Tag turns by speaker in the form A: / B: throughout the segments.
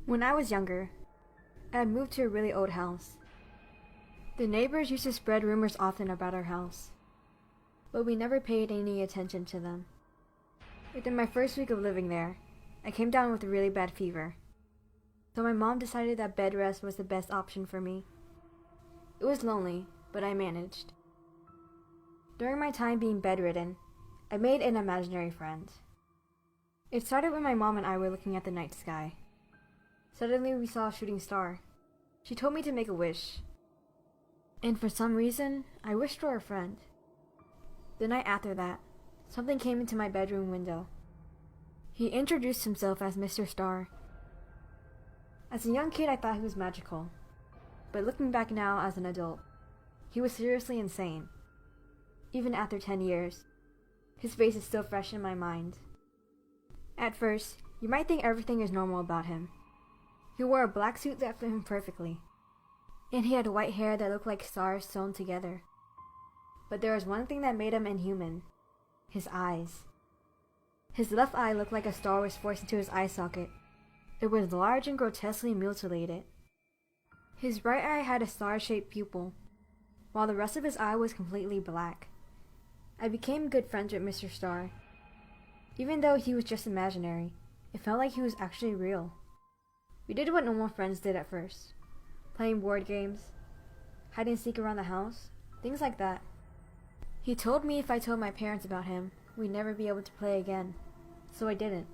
A: When I was younger, I had moved to a really old house. The neighbors used to spread rumors often about our house, but we never paid any attention to them. Within my first week of living there, I came down with a really bad fever, so my mom decided that bed rest was the best option for me. It was lonely, but I managed. During my time being bedridden, I made an imaginary friend. It started when my mom and I were looking at the night sky. Suddenly we saw a shooting star. She told me to make a wish. And for some reason, I wished for a friend. The night after that, something came into my bedroom window. He introduced himself as Mr. Star. As a young kid, I thought he was magical. But looking back now as an adult, he was seriously insane. Even after 10 years, his face is still fresh in my mind. At first, you might think everything is normal about him. He wore a black suit that fit him perfectly, and he had white hair that looked like stars sewn together. But there was one thing that made him inhuman: his eyes. His left eye looked like a star was forced into his eye socket. It was large and grotesquely mutilated. His right eye had a star-shaped pupil, while the rest of his eye was completely black. I became good friends with Mr. Star. Even though he was just imaginary, it felt like he was actually real. We did what normal friends did at first. Playing board games, hide and seek around the house, things like that. He told me if I told my parents about him, we'd never be able to play again, so I didn't.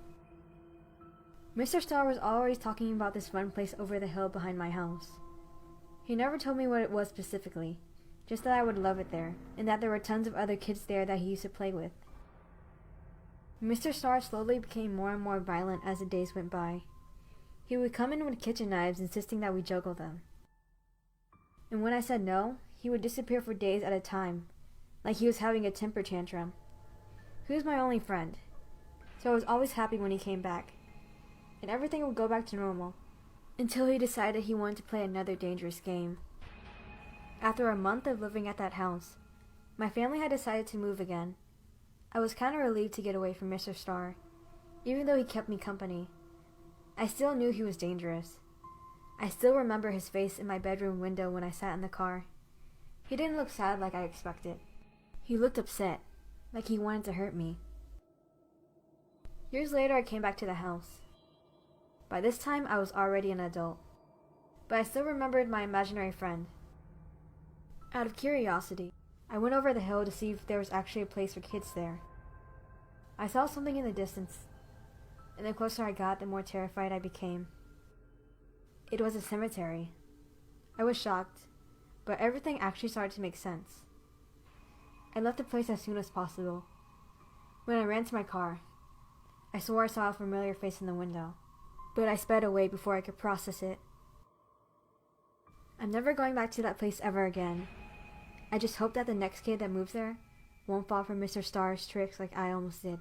A: Mr. Star was always talking about this fun place over the hill behind my house. He never told me what it was specifically, just that I would love it there, and that there were tons of other kids there that he used to play with. Mr. Star slowly became more and more violent as the days went by. He would come in with kitchen knives, insisting that we juggle them. And when I said no, he would disappear for days at a time, like he was having a temper tantrum. He was my only friend, so I was always happy when he came back, and everything would go back to normal, until he decided he wanted to play another dangerous game. After a month of living at that house, my family had decided to move again. I was kind of relieved to get away from Mr. Star, even though he kept me company. I still knew he was dangerous. I still remember his face in my bedroom window when I sat in the car. He didn't look sad like I expected. He looked upset, like he wanted to hurt me. Years later, I came back to the house. By this time, I was already an adult, but I still remembered my imaginary friend. Out of curiosity, I went over the hill to see if there was actually a place for kids there. I saw something in the distance, and the closer I got, the more terrified I became. It was a cemetery. I was shocked, but everything actually started to make sense. I left the place as soon as possible. When I ran to my car, I swore I saw a familiar face in the window, but I sped away before I could process it. I'm never going back to that place ever again. I just hope that the next kid that moves there won't fall for Mr. Star's tricks like I almost did.